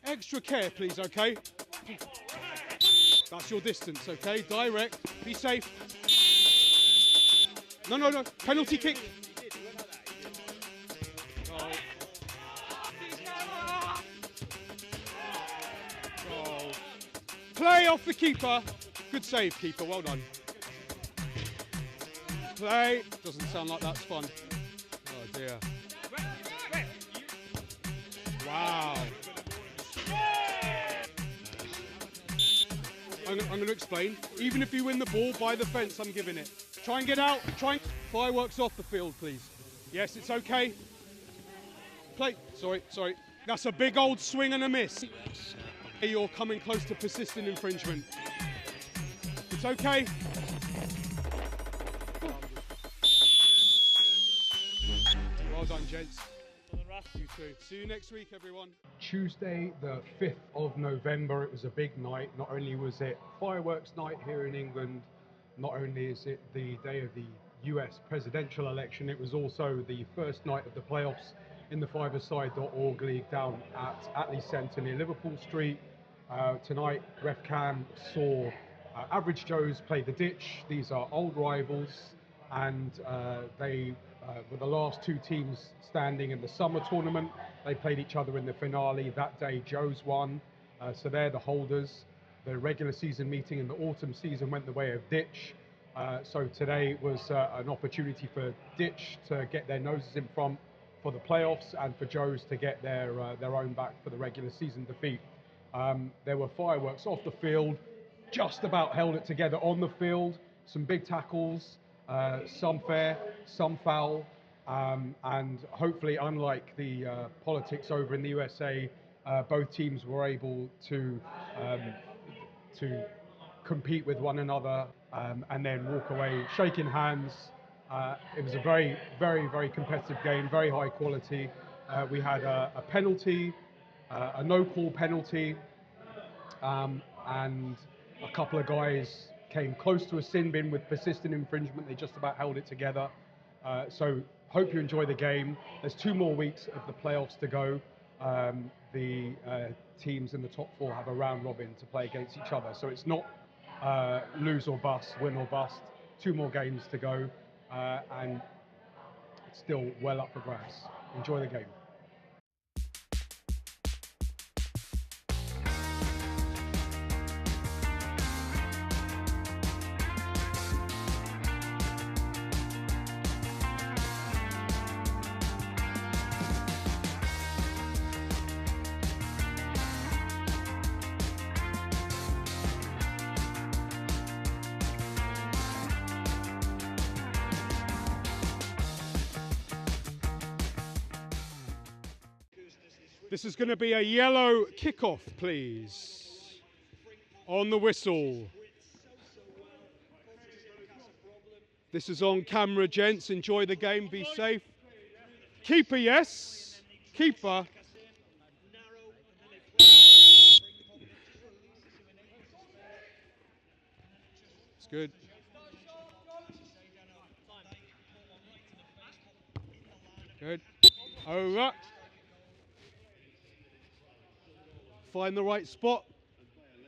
Extra care, please, okay? That's your distance, okay? Direct. Be safe. No, no, no. Penalty kick. Goal. Goal. Play off the keeper. Good save, keeper. Well done. Play. Doesn't sound like that's fun. Oh, dear. Wow. I'm going to explain. Even if you win the ball by the fence, I'm giving it. Try and get out. Fireworks off the field, please. Yes, it's okay. Play. Sorry. That's a big old swing and a miss. You're coming close to persistent infringement. It's okay. Well done, gents. You too. See you next week, everyone. Tuesday, the 5th of November, it was a big night. Not only was it fireworks night here in England, not only is it the day of the US presidential election, it was also the first night of the playoffs in the five-a-side.org league down at Attlee Centre near Liverpool Street. Tonight, Ref Cam saw Average Joes play the Ditch. These are old rivals, and they were the last two teams standing in the summer tournament. They played each other in the finale. That day, Joes won, so they're the holders. The regular season meeting in the autumn season went the way of Ditch. So today was an opportunity for Ditch to get their noses in front for the playoffs and for Joes to get their own back for the regular season defeat. There were fireworks off the field, just about held it together on the field. Some big tackles, some fair, some foul, and hopefully, unlike the politics over in the USA, both teams were able to compete with one another and then walk away shaking hands. It was a very, very, very competitive game, very high quality. We had a penalty, a no-call penalty, and a couple of guys came close to a sin bin with persistent infringement. They just about held it together. So hope you enjoy the game. There's 2 more weeks of the playoffs to go. The teams in the top 4 have a round robin to play against each other. So it's not lose or bust, win or bust. 2 more games to go, and it's still well up for grabs. Enjoy the game. This is going to be a yellow kickoff, please. On the whistle. This is on camera, gents. Enjoy the game. Be safe. Keeper, yes. Keeper. It's good. Good. Over. Find the right spot.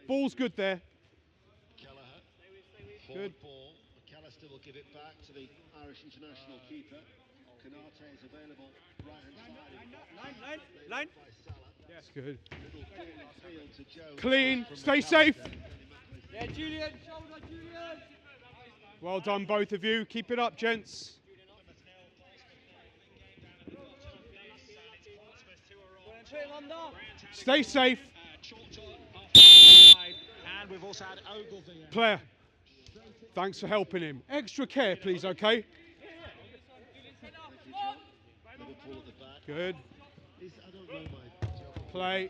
Ball's good there. Good. Ball. McAllister will give it back to the Irish international keeper. Canate is available right hand side. Line. Yes, good. Clean. Stay safe. Yeah, Julian. Shoulder, Julian. Well done, both of you. Keep it up, gents. Stay safe. And we've also had Ogilvie. Player, thanks for helping him. Extra care, please, okay? Liverpool at the back. Good. I don't know my geography. Play.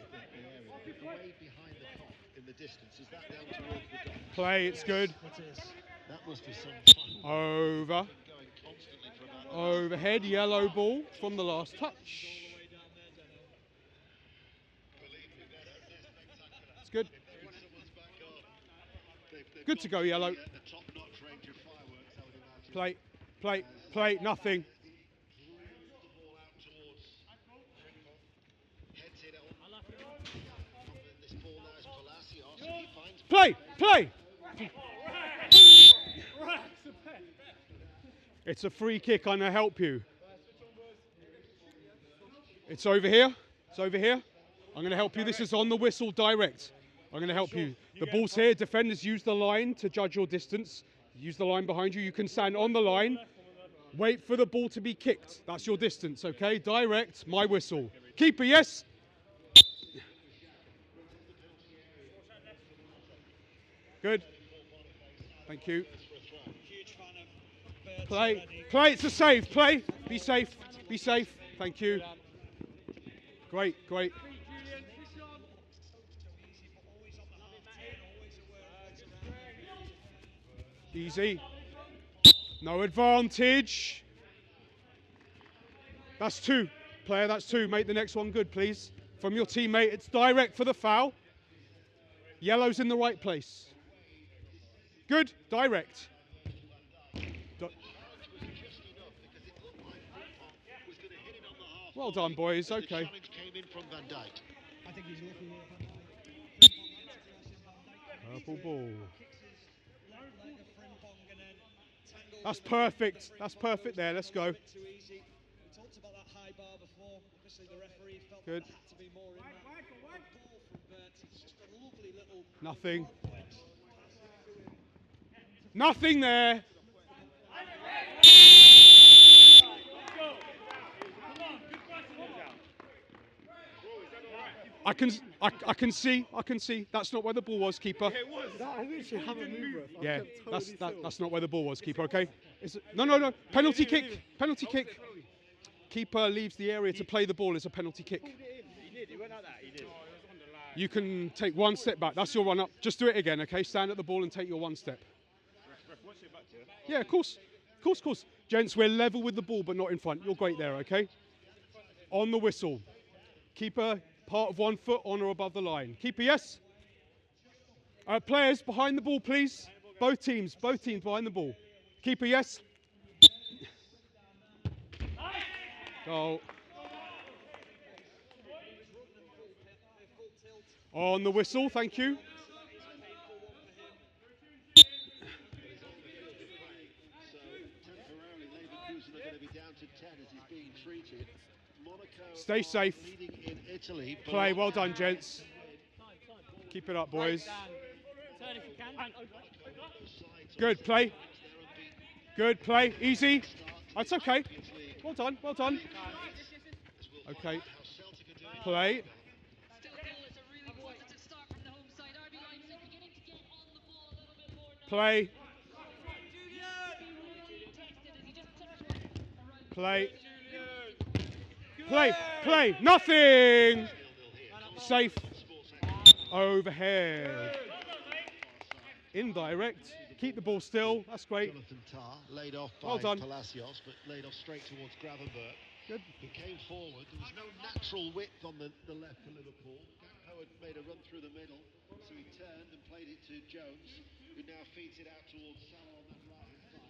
The way behind the cop in the distance, is that down towards the dock? Play, it's good. It is. That must be some fun. Over. Going constantly for about Overhead, yellow ball from the last touch. It's good. Good to go, yellow. Play, nothing. Play, play. It's a free kick, I'm going to help you. It's over here. It's over here. I'm going to help you. This is on the whistle direct. I'm going to help you. The ball's here. Defenders use the line to judge your distance. Use the line behind you. You can stand on the line. Wait for the ball to be kicked. That's your distance, okay? Direct, my whistle. Keeper, yes? Good. Thank you. Play. Play, it's a save. Play. Be safe. Be safe. Thank you. Great, great. Easy. No advantage. That's two. Player, that's two. Make the next one good, please. From your teammate, it's direct for the foul. Yellow's in the right place. Good. Direct. Well done, boys. Okay. Purple ball. That's perfect. That's perfect there. Let's go. Good. Nothing. Nothing there. I can see. That's not where the ball was, keeper. Yeah, that's not where the ball was, keeper. Okay. No. Penalty kick. Penalty kick. Keeper leaves the area to play the ball. It's a penalty kick. He did. He went like that. He did. You can take one step back. That's your run up. Just do it again, okay? Stand at the ball and take your one step. Yeah, of course. Of course. Gents, we're level with the ball, but not in front. You're great there, okay? On the whistle. Keeper, part of 1 foot on or above the line. Keeper, yes? Players, behind the ball, please. Both teams behind the ball. Keeper, yes? Goal. On the whistle, thank you. Stay safe. Play, well done, gents. Keep it up, boys. Good play. Good play. Easy. That's okay. Well done, well done. Okay. Play. Play. Play. Play. Nothing. Safe. Overhead. Indirect. Keep the ball still. That's great. Laid off by well done. Palacios, but laid off straight towards Gravenberg. Good. He came forward. There was no natural width on the left for Liverpool. Gakpo had made a run through the middle, so he turned and played it to Jones, who now feeds it out towards Salah on that right-hand side.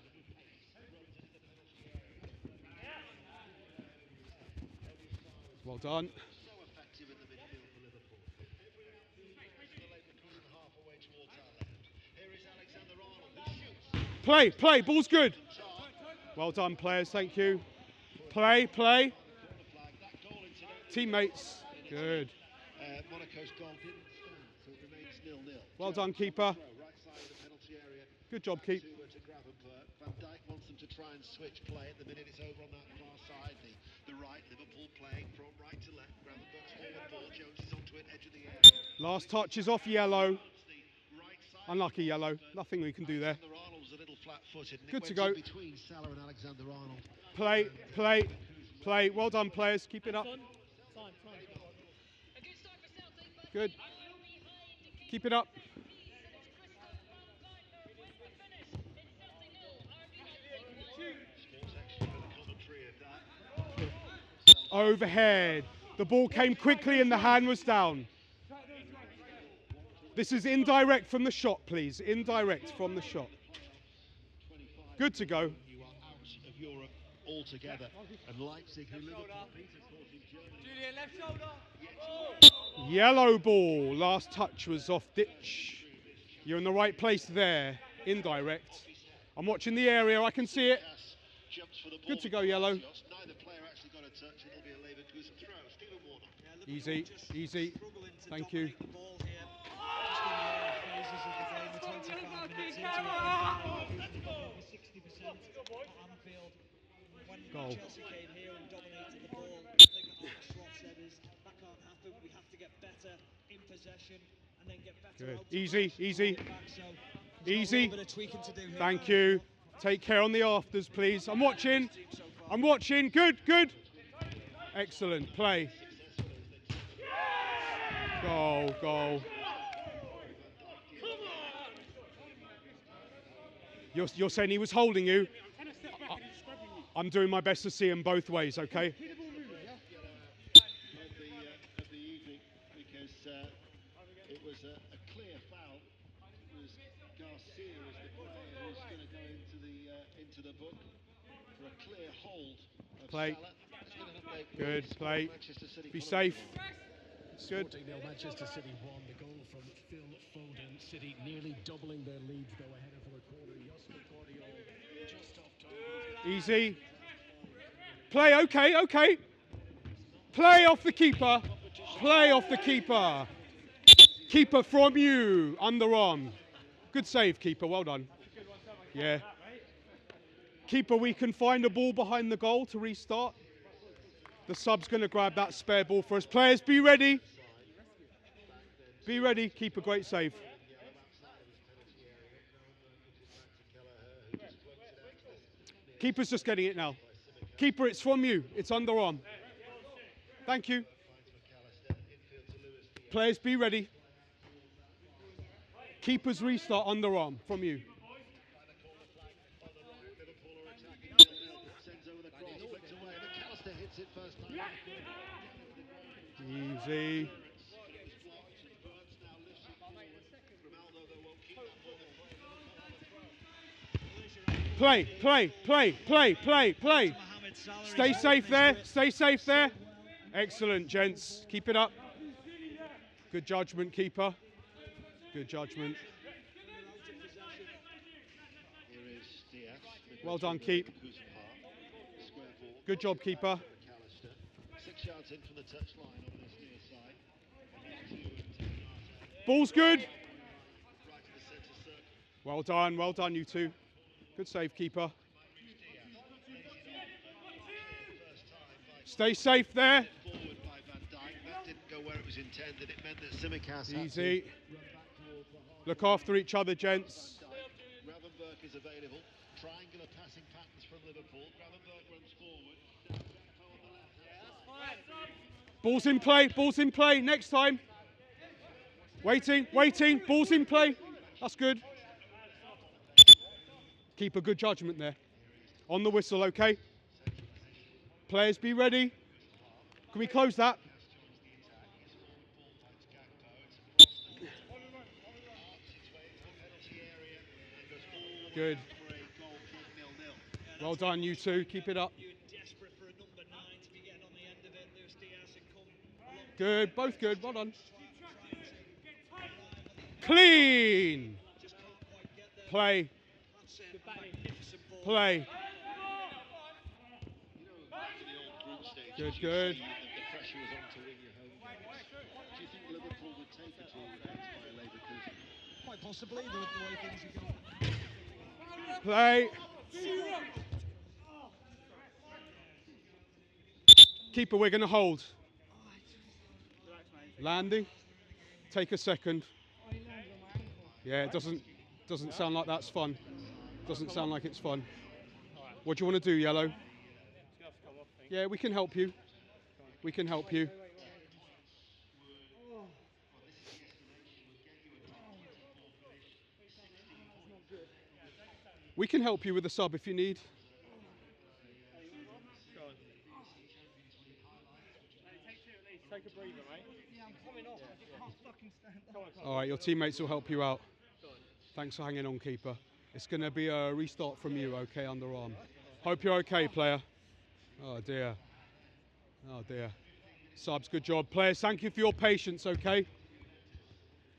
Well done. So effective in the midfield for Liverpool. Half away towards our left. Here is Alexander Arnold, who shoots. Play. Ball's good. Well done, players. Thank you. Play. Teammates. Good. Monaco's goal didn't stand, so it remains 0-0. Well done, keeper. Right side of the penalty area. Good job, keep. To Gravenberg. Van Dijk wants them to try and switch play. At the minute, it's over on that far side. The right, Liverpool playing from right to left. Gravenberg's forward ball. Jones is onto it, edge of the area. Last touch is off yellow. Unlucky yellow. Nothing we can do there. Arnold was a little flat-footed. Good to go. Between Salah and Alexander Arnold. Play. Well done, players. Keep it up. Good. Keep it up. Overhead. The ball came quickly and the hand was down. This is indirect from the shot, please. Indirect from the shot. Good to go. You are out of Europe altogether. And Leipzig, who Liverpool beat, of course, in Germany. Julian, left shoulder. Yellow ball. Last touch was off ditch. You're in the right place there. Indirect. I'm watching the area. I can see it. Good to go, yellow. Easy, easy. Thank you. Goal. Chelsea came here and dominated the ball. The thing that Arne Slot said is that can't happen. We have to get better in possession and then get better out. Easy, easy. Easy. Thank Here. you. Take care on the afters, please. I'm watching. I'm watching. Good, good. Excellent. Play. Goal, goal. You're saying he was holding you? I'm doing my best to see him both ways, okay? Of the evening, because it was a clear foul. It was Garcia as the player who's going to go into the book for a clear hold of Play. Salah. Good, play. Be safe. Good. Manchester City won the goal from Phil Foden. City nearly doubling their lead, though ahead of the corner. Just off target. Easy. Play, okay, okay. Play off the keeper. Play off the keeper. Keeper from you. Underarm. Good save, keeper. Well done. Yeah. Keeper, we can find a ball behind the goal to restart. The sub's going to grab that spare ball for us. Players, be ready. Be ready. Keeper, great save. Keeper's just getting it now. Keeper, it's from you. It's underarm. Thank you. Players, be ready. Keeper's restart underarm from you. Easy. Play, play, play, play, play, play. Stay safe there. Stay safe there. Excellent, gents. Keep it up. Good judgment, keeper. Good judgment. Well done, keep. Good job, keeper. 6 yards in from the touchline on this near side. Ball's good. Right to the centre circle. Well done, you two. Good save, keeper. Stay safe there. Forward by Van Dijk. That didn't go where it was intended. It meant that Tsimikas had Easy. to run back towards the half. Look after each other, gents. Gravenberch is available. Triangular passing patterns from Liverpool. Gravenberch runs forward. Ball's in play, ball's in play. Next time. Waiting, waiting. Ball's in play. That's good. Keep a good judgment there. On the whistle, okay? Players, be ready. Can we close that? Good. Well done, you two. Keep it up. Good, both good. Well done. Clean. Play. Play. Good, good. The pressure was on to win your home games. Do you think Liverpool would take it all against Bayer Leverkusen? Quite possibly, the way things are going. Play. Keeper, we're going to hold. Landing. Take a second. Yeah, it doesn't sound like that's fun. Doesn't sound like it's fun. What do you want to do, Yellow? Yeah, we can help you. We can help you. We can help you with the sub if you need. Take a breather, mate. Yeah, I'm coming off. I can't fucking stand up. All right, your teammates will help you out. Thanks for hanging on, keeper. It's going to be a restart from you, okay, underarm. Hope you're okay, player. Oh, dear. Oh, dear. Subs, good job. Players, thank you for your patience, okay?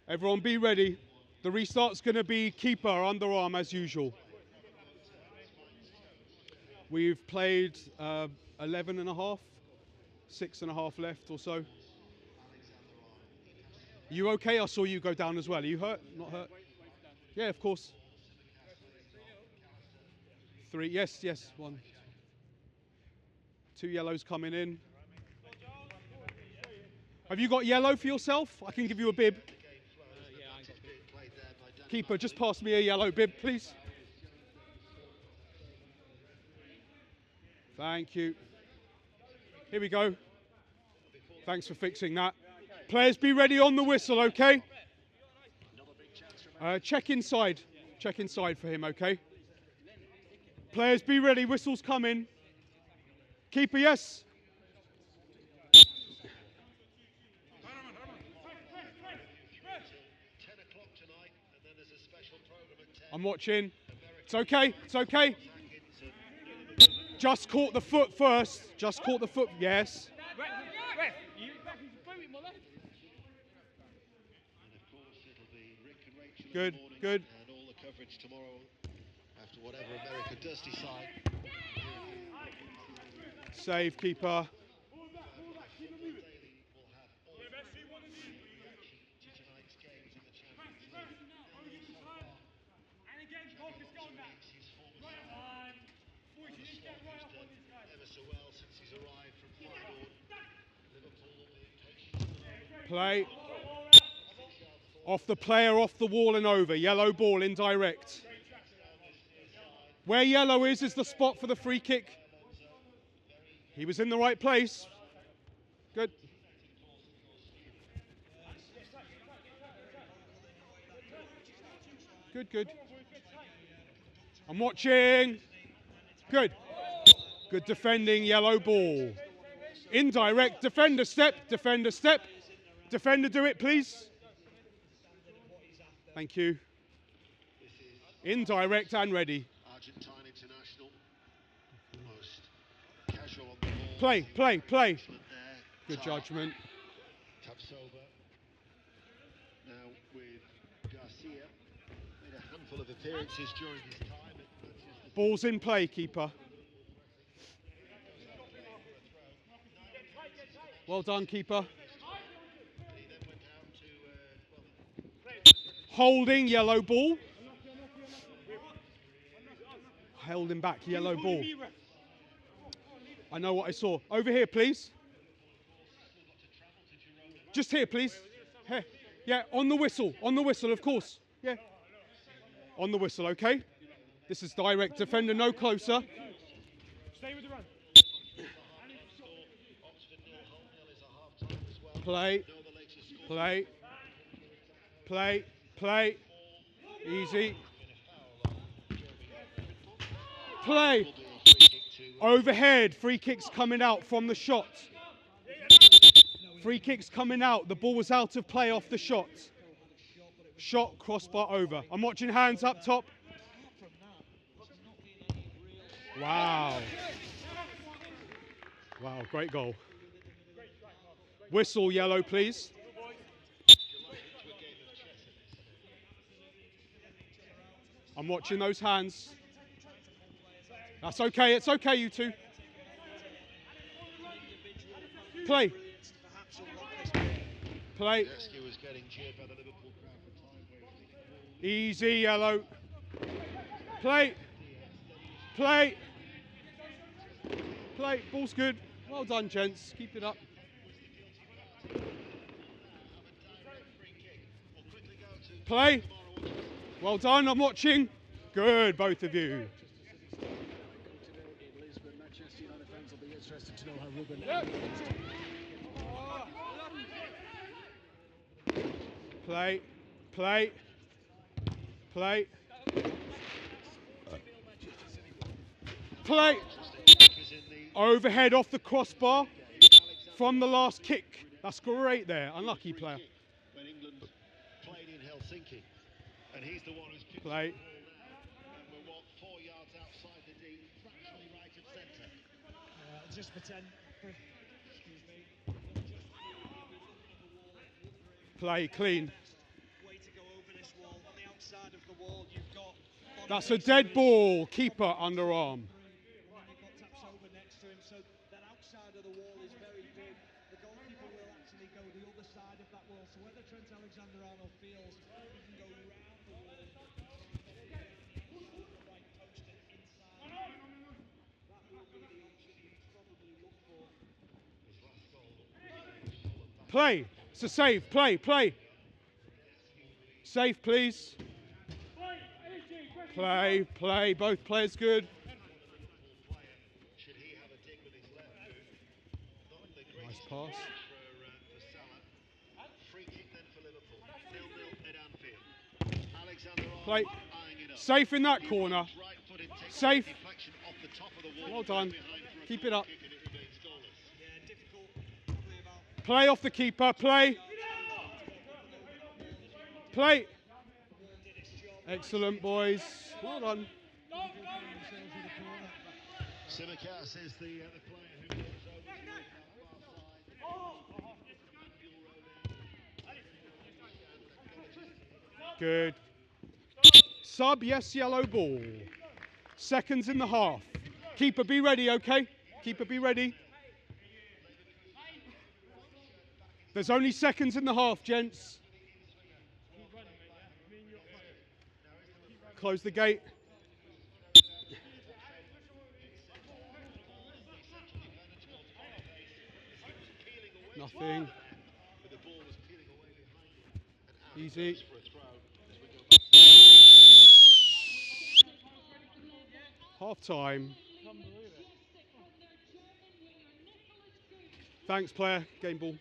Everyone be ready. The restart's going to be keeper, underarm as usual. We've played 11 and a half, 6.5 left or so. You okay? I saw you go down as well. Are you hurt? Not hurt? Yeah, of course. 3, yes, 1. 2 yellows coming in. Have you got yellow for yourself? I can give you a bib. Keeper, just pass me a yellow bib, please. Thank you. Here we go. Thanks for fixing that. Players, be ready on the whistle, okay? Check inside. Check inside for him, okay? Players, be ready. Whistle's coming. Keeper, yes. I'm watching. It's okay. It's okay. Just caught the foot first. Just caught the foot. Yes. Good. Good. And all the coverage tomorrow after whatever America does decide. Save, keeper. Play. Off the player, off the wall and over. Yellow ball, indirect. Where yellow is the spot for the free kick. He was in the right place. Good. Good, good. I'm watching. Good. Good defending, yellow ball. Indirect, defender step, defender step. Defender do it, please. Thank you. Indirect and ready. Argentine international. Most casual on the ball. Play, play, play. Good judgment. Taps over. Now with Garcia. Made a handful of appearances during his time at Manchester. Ball's in play, keeper. Well done, keeper. Holding, yellow ball. Held him back, yellow ball. I know what I saw. Over here, please. Just here, please. Here. Yeah, on the whistle, of course. Yeah. On the whistle, okay? This is direct defender, no closer. Stay with the run. Play. Play. Play. Play. Easy. Play. Overhead. Free kicks coming out from the shot. Free kicks coming out. The ball was out of play off the shot. Shot, crossbar over. I'm watching hands up top. Wow. Wow, great goal. Whistle, yellow, please. I'm watching those hands. That's okay, it's okay, you two. Play. Play. Easy, yellow. Play. Play. Play. Ball's good. Well done, gents. Keep it up. Play. Well done, I'm watching. Good, both of you. Play. Play. Play. Play. Overhead off the crossbar from the last kick. That's great there. Unlucky player. When England played in Helsinki, and he's the one who's picked Play. the ball, and we're 4 yards outside the D, fractionally right of centre. Just pretend. Excuse me. Play clean. Way to go over this wall. On the outside of the wall, you've got. That's a dead ball. Keeper underarm. You've got taps over next to him, so that outside of the wall is very big. The goalkeeper will actually go the other side of that wall. So whether Trent Alexander-Arnold feels he can go round the wall, the right post and inside, that will be the option he'd probably look for. Play. It's a save. Play. Safe, please. Play. Both players good. Nice pass. Play. Safe in that corner. Safe. Well done. Keep it up. Play off the keeper. Play. Excellent, boys. Well done. Simicas is the player who moves over to Good. Sub, yes, yellow ball. Seconds in the half. Keeper, be ready, okay? Keeper, be ready. There's only seconds in the half, gents. Close the gate. Nothing. Easy. Half time. Thanks, player. Game ball.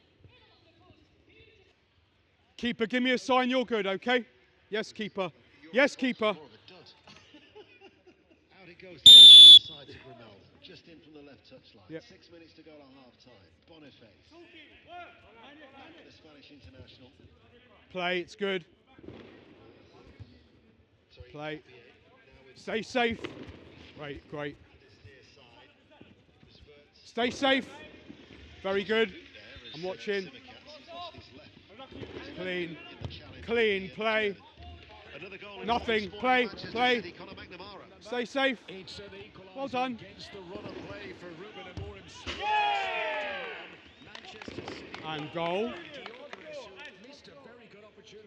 Keeper, give me a sign you're good, okay? Yes, keeper. Yes, keeper. Out it goes to the side of Grimaldi, just in from the left touchline. Yep. 6 minutes to go to half time. Boniface, the Spanish international. Play, it's good. Play. Stay safe. Great. Stay safe. Very good. I'm watching. Clean. Play. Nothing. Play. Stay safe. Well done. And goal.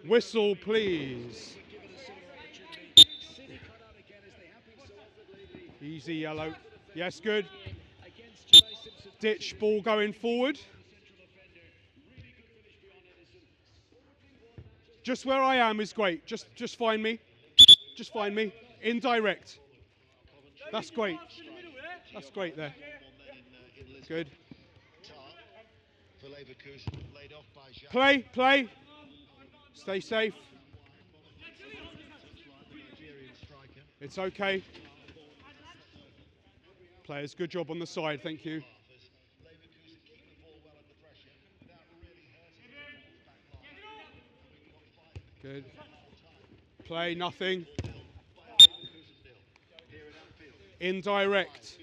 Whistle, please. Easy yellow. Yes, good. Ditch ball going forward. Just where I am is great. Just find me. Just find me. Indirect. That's great. That's great there. Good. Play. Stay safe. It's okay. Players, good job on the side. Thank you. Good. Play, nothing. Indirect.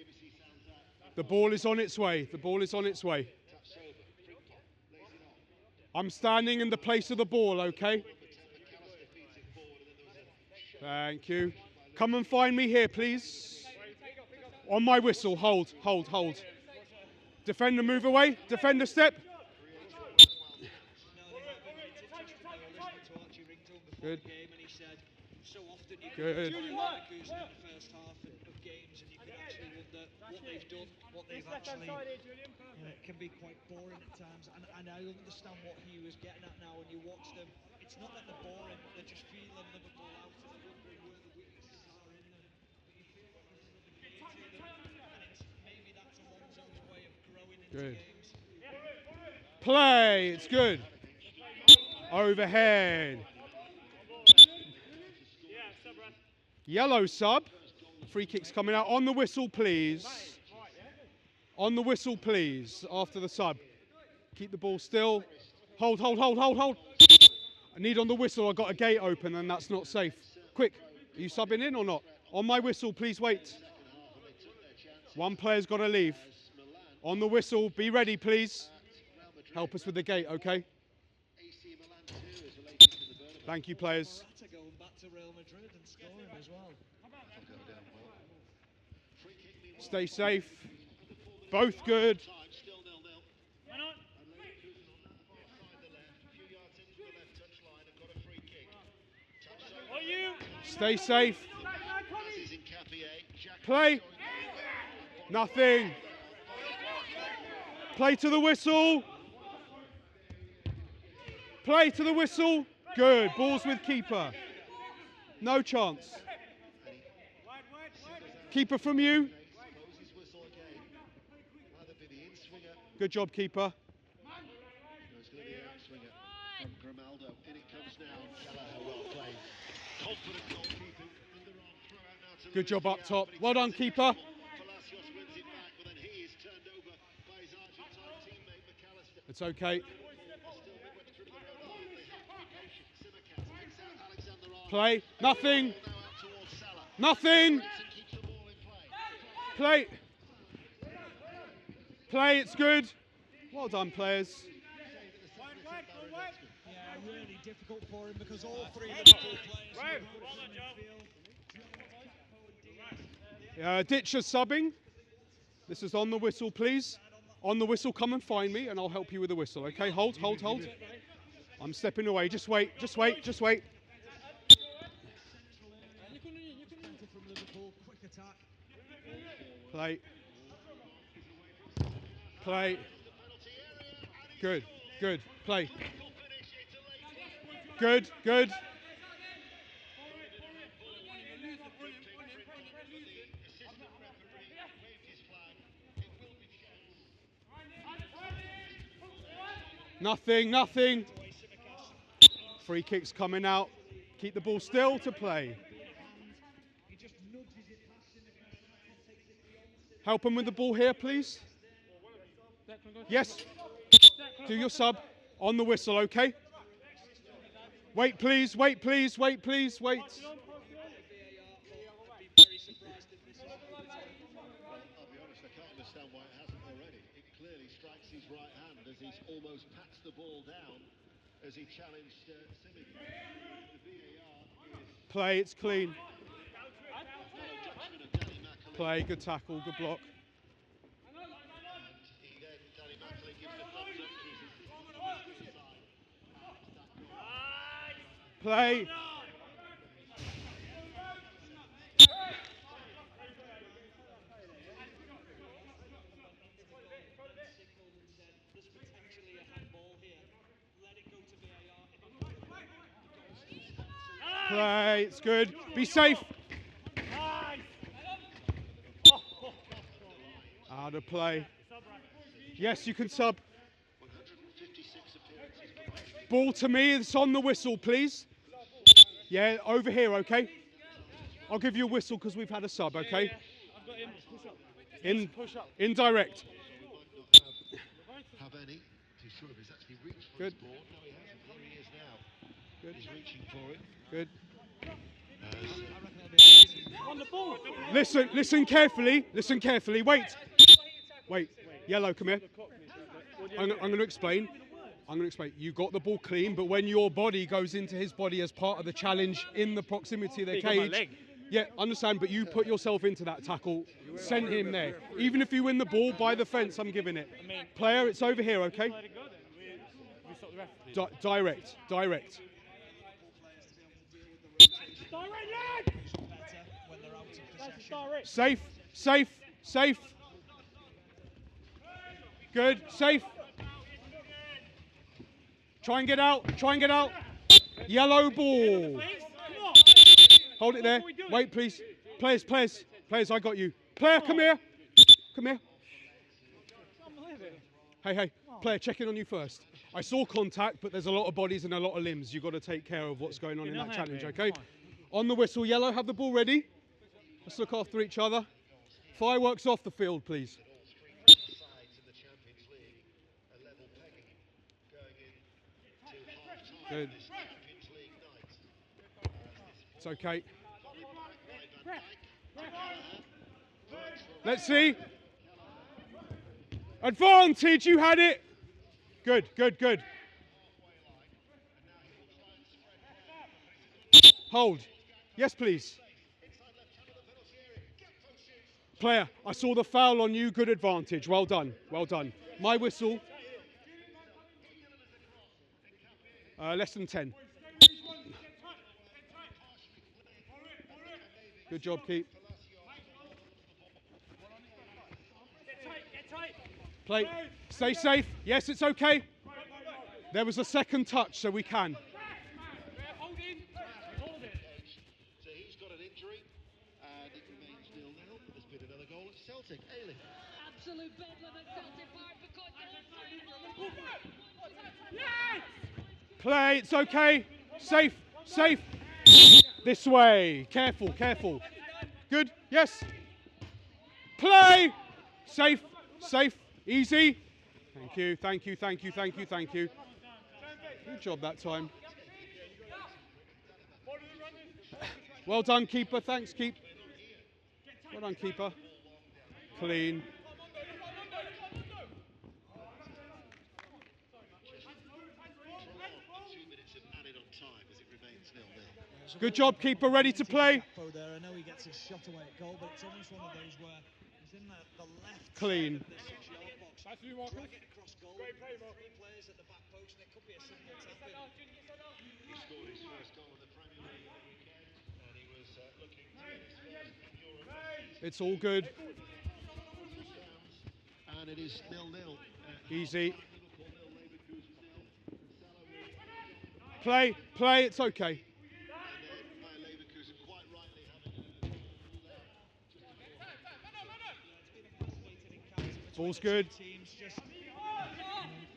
The ball is on its way. I'm standing in the place of the ball, okay? Thank you. Come and find me here, please. On my whistle. Hold. Defender, move away. Defender, step. Good. So often you Good. in the first half of games, and you can actually wonder what they've done, what they've actually. It can be quite boring at times, and I understand what he was getting at now. When you watch them, it's not that they're boring; they're just feeling Liverpool out, and they're wondering where the weaknesses are in them. But you feel like there's another game to them, and maybe that's Alonso's way of growing into games. Play. It's good. Overhead. Yellow sub. Free kick's coming out. On the whistle, please. On the whistle, please. After the sub. Keep the ball still. Hold. I need on the whistle. I've got a gate open and that's not safe. Quick. Are you subbing in or not? On my whistle, please wait. One player's got to leave. On the whistle. Be ready, please. Help us with the gate, okay? Thank you, players. Morata going back to Real Madrid and scoring as well. Stay safe. Both good. Still 0-0. Hang on. And Leverkusen on that far side, the left, a few yards into the left touch line, have got a free kick. On you. Stay safe. Passes in Capier. Play. Nothing. Play to the whistle. Play to the whistle. Good. Balls with keeper. No chance. Keeper from you. Good job, keeper. It's going to be a swinger from Grimaldo. In it comes now. Gallagher, well played. Confident goalkeeping. Underarm throw out now to Good job up Luis top. Diaz, Well done, keeper. Palacios wins it back, but then he is turned over by his Argentine teammate McAllister. It's okay. Play. Nothing. Nothing. Play. Play. It's good. Well done, players. Yeah, really difficult for him because all three Liverpool players Ditch is subbing. This is on the whistle, please. On the whistle, come and find me, and I'll help you with the whistle. Okay, hold. I'm stepping away. Just wait. Play. Good. Play. Good. Nothing. Free kicks coming out. Keep the ball still to play. Help him with the ball here, please. Yes. Do your sub on the whistle, okay? Wait, please. I'll be honest, I can't understand why it hasn't already. It clearly strikes his right hand as he's almost pats the ball down as he challenged Simic. The VAR is... Play, it's clean. Play, good tackle, good block. Play. Play, it's good. Be safe. Out of play. Yes, you can sub. Ball to me, it's on the whistle, please. Yeah, over here, okay? I'll give you a whistle because we've had a sub, okay? Yeah. I've got him. Push up. Indirect. Have any? Too sure if he's actually reached for Good. his ball. No, he hasn't. Here he is now. Good. He's reaching for it. Good. On the ball. Listen carefully. Wait. Yellow, come here. I'm going to explain. You got the ball clean, but when your body goes into his body as part of the challenge in the proximity of the cage. Yeah, understand, but you put yourself into that tackle, send him there. Even if you win the ball by the fence, I'm giving it. Player, it's over here, okay? Direct. Safe. Good, safe. Try and get out. Yellow ball. Hold it there. Wait, please. Players, I got you. Player, come here. Hey, player, check in on you first. I saw contact, but there's a lot of bodies and a lot of limbs. You've got to take care of what's going on in that challenge, okay? On the whistle, yellow, have the ball ready. Let's look after each other. Fireworks off the field, please. Good. It's okay. Let's see. Advantage, you had it. Good. Hold. Yes, please. Player, I saw the foul on you. Good advantage. Well done. Well done. My whistle. Less than 10. Good job, Keep. Play. Stay safe. Yes, it's okay. There was a second touch, so we can. So he's got an injury, and it remains 0-0. There's been another goal at Celtic. Ailey. Absolute bedlam at Celtic Park because Play. It's okay. Safe. Safe. This way. Careful. Careful. Good. Yes. Play. Safe. Safe. Easy. Thank you. Thank you. Thank you. Thank you. Thank you. Good job that time. Well done, keeper. Thanks, Keep. Well done, keeper. Clean. Good job, keeper. Ready to play. There. I know he gets his shot away at goal, but it's almost one of those where he's in the left Clean. side of the 6-yard box. Drag it across goal. Three players at the back post, and it could be a simple tap in. He scored his first goal in the Premier League at the weekend, and he was looking to get his first in Europe. It's all good. And it is 0-0. Easy. Play. Play. It's okay. Ball's good. Teams just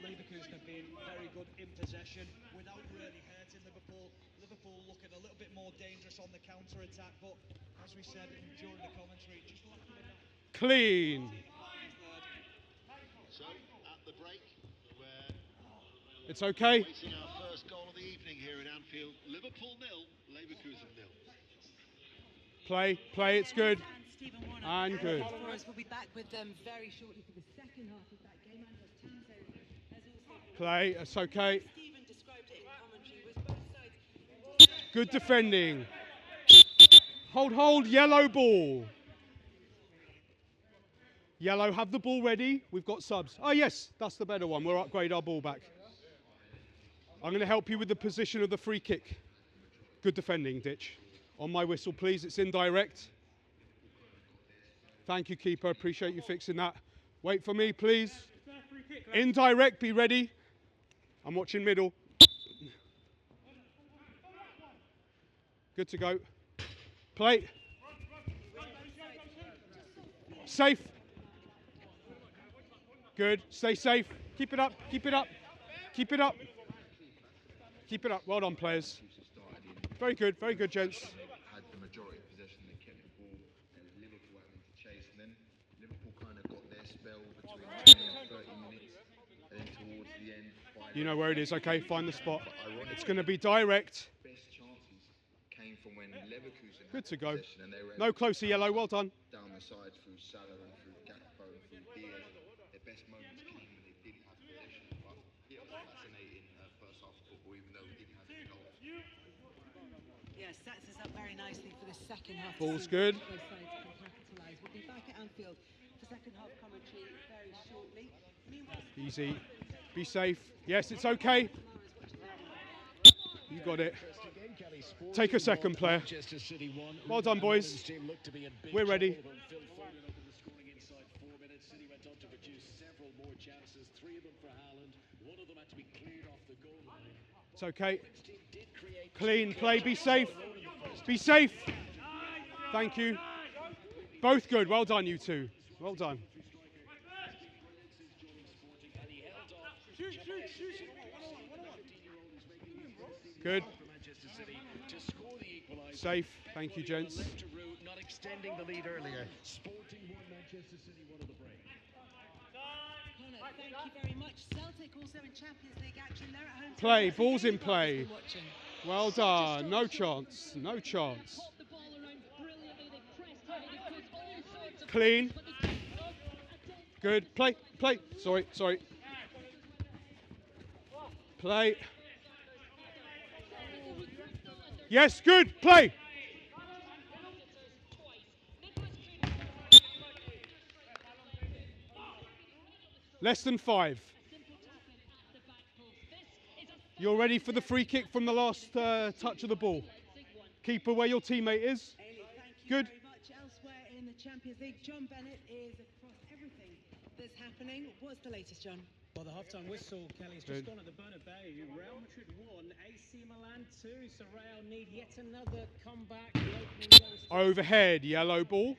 Leverkusen have been very good in possession without really hurting Liverpool. Liverpool looking a little bit more dangerous on the counter attack, but as we said during the commentary, just lacking enough. Clean. So at the break, we're It's okay. waiting our first goal of the evening here in Anfield. Liverpool 0, Leverkusen 0. Play. Play. It's good. And good. We'll be back with them very shortly for the second half of that game. Play. It's okay. Stephen described it in commentary. Was both sides. Good defending. Hold. Yellow ball. Yellow, have the ball ready. We've got subs. Oh, yes, that's the better one. We'll upgrade our ball back. I'm going to help you with the position of the free kick. Good defending, Ditch. On my whistle, please. It's indirect. Thank you, keeper. Appreciate you fixing that. Wait for me, please. Indirect, be ready. I'm watching middle. Good to go. Play. Safe. Good. Stay safe. Keep it up. Keep it up. Keep it up. Keep it up. Well done, players. Very good. Very good, gents. Had the majority of possession, they kept the ball, and Liverpool having to chase. And then Liverpool kind of got their spell between 20 and 30 minutes, and then towards the end. You know where it is. Okay, find the spot. It's going to be direct. Best chances came from when Leverkusen Good had to go. possession, and they were No closer, yellow. Well done. down the sides through Salah and through Gakpo and through Diaz. Their best moments came when they didn't have possession. But it was fascinating first half of football, even though we didn't have any goals. Yes, sets us up very nicely for the second half. Ball's good. Both sides can capitalise. We'll be back at Anfield for second half commentary very shortly. Meanwhile, Easy. Be safe. Yes, it's okay. You got it. Take a second, player. Well done, boys. We're ready. It's okay. Clean play. Be safe. Be safe. Thank you. Both good. Well done, you two. Well done. Good. Safe. Thank you, gents. Not extending the lead earlier. Sporting won, Manchester City won at the break. Connor, thank you very much. Celtic also in Champions League action. They're at home. Play. Ball's in play. Well done. No chance. No chance. Clean. Good. Play. Play. Sorry. Play. Yes, good. Play. Less than 5. You're ready for the free kick from the last touch of the ball. Keeper, where your teammate is. Good. Very much elsewhere in the Champions League. John Bennett is across everything that's happening. What's the latest, John? Well, the half-time whistle, Kelly's just gone at the Bernabeu. Real Madrid 1, AC Milan 2. So Real need yet another comeback. The opening goal Overhead, yellow ball.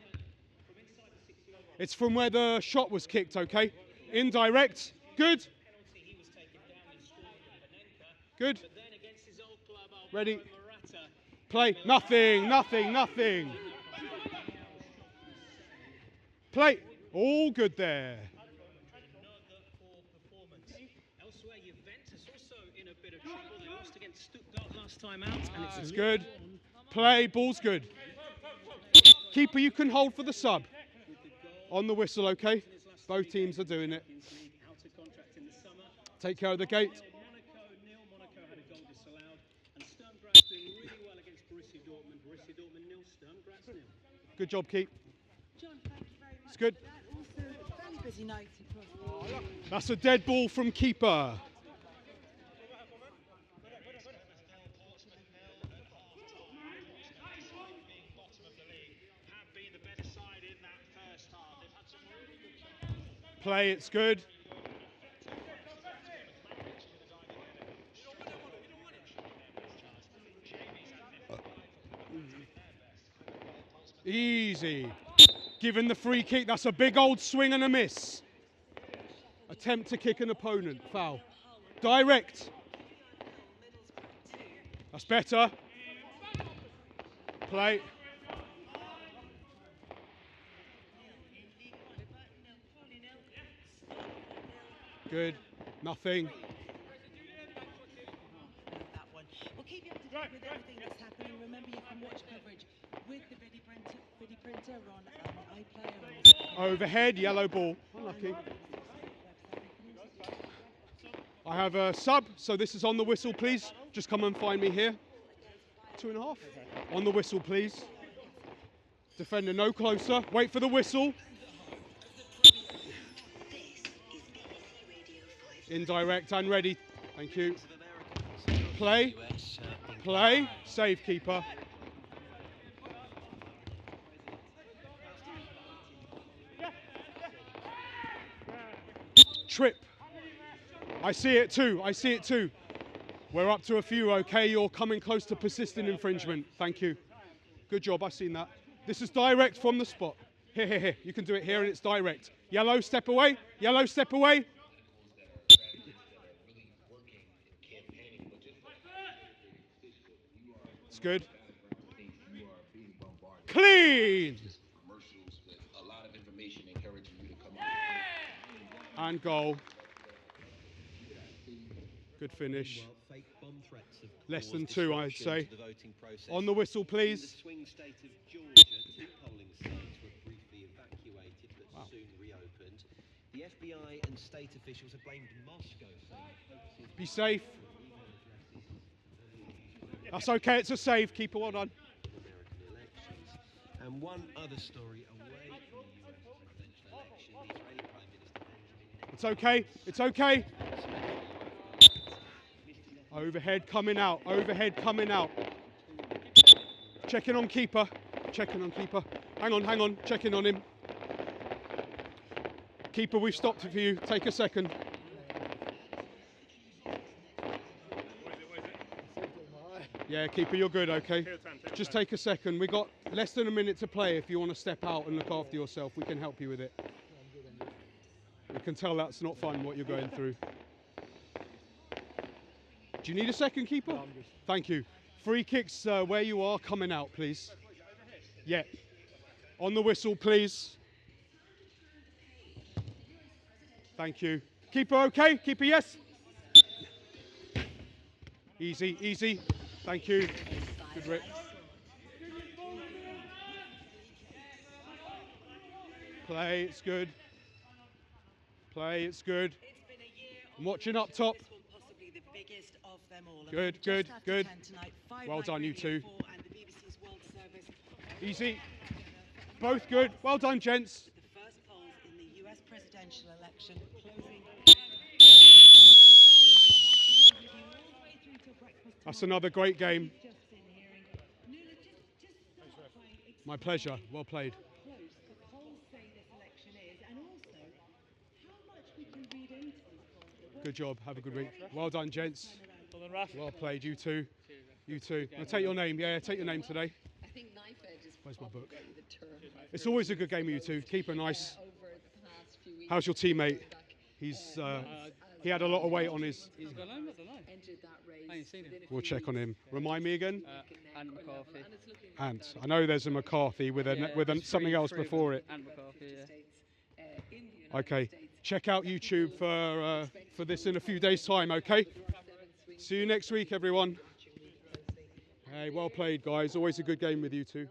It's from where the shot was kicked, okay? Indirect. Good. Good. Ready. Play. Nothing, nothing, nothing. Play. All good there. Elsewhere, Juventus also in a bit of trouble. They lost against Stuttgart last time out, and It's good. Play. Ball's good. Keeper, you can hold for the sub. On the whistle, okay? Both teams are doing it. Take care of the gate. Monaco had a goal disallowed, and Sturm Graz doing really well against Borussia Dortmund. Borussia Dortmund 0, Sturm Graz 0. Good job, Keep. John, thank you very much. It's good. For that. Also, a fairly busy night across the That's a dead ball from keeper. Play, it's good. Easy. Given the free kick, that's a big old swing and a miss. Attempt to kick an opponent, foul. Direct. That's better. Play. Good. Nothing. that one. We'll keep you up to date with everything that's happening. Remember, you can watch coverage with the Vidi printer on iPlayer. Overhead, yellow ball. Unlucky. I have a sub, so this is on the whistle, please. Just come and find me here. 2.5. On the whistle, please. Defender no closer. Wait for the whistle. Indirect and ready. Thank you. Play. Play. Save keeper. Trip. I see it too. I see it too. We're up to a few, okay? You're coming close to persistent infringement. Thank you. Good job. I've seen that. This is direct from the spot. Here, here, here. You can do it here and it's direct. Yellow, step away. Yellow, step away. It's good. Clean. And goal. Good finish. Less than 2, I'd say. On the whistle, please. In the swing state of Georgia, 2 polling sites were briefly evacuated but soon reopened. The FBI and state officials have blamed Moscow, saying Be safe. That's okay, it's a save. Keeper, well done. American elections. And one other story away from the US presidential election, the Israeli Prime Minister Benjamin Netanyahu. It's okay, it's okay. Overhead coming out, overhead coming out. Checking on keeper, checking on keeper. Hang on, checking on him. Keeper, we've stopped it for you. Take a second. Yeah, keeper, you're good, okay? Just take a second. We got less than a minute to play. If you want to step out and look after yourself, we can help you with it. We can tell that's not fun, what you're going through. Do you need a second, keeper? No, I'm good. Thank you. Free kicks where you are, coming out, please. Yeah. On the whistle, please. Thank you. Keeper okay? Keeper yes? Easy, easy. Thank you. Good rip. Play, it's good. Play, it's good. I'm watching up top. Possibly the biggest of them them all. Good, Just good, after good. 10 tonight, 5 Well done, you two. Radio 4 and the BBC's World Service. Easy. Both good. Well done, gents. With the first polls in the US presidential election closing. That's another great game. My pleasure. Well played. Good job. Have a good week. Well done, gents. Well played. You too. You too. I'll take your name. Yeah, take your name today. Where's my book? It's always a good game with you two. Keep her nice. How's your teammate? He had a lot of weight on his. He's gone home, I don't know. I ain't seen him. We'll check on him. Remind me again. And McCarthy. And I know there's a McCarthy with something else before it. And McCarthy, yeah. Okay. Check out YouTube for this in a few days' time. Okay. See you next week, everyone. Hey, well played, guys. Always a good game with you two.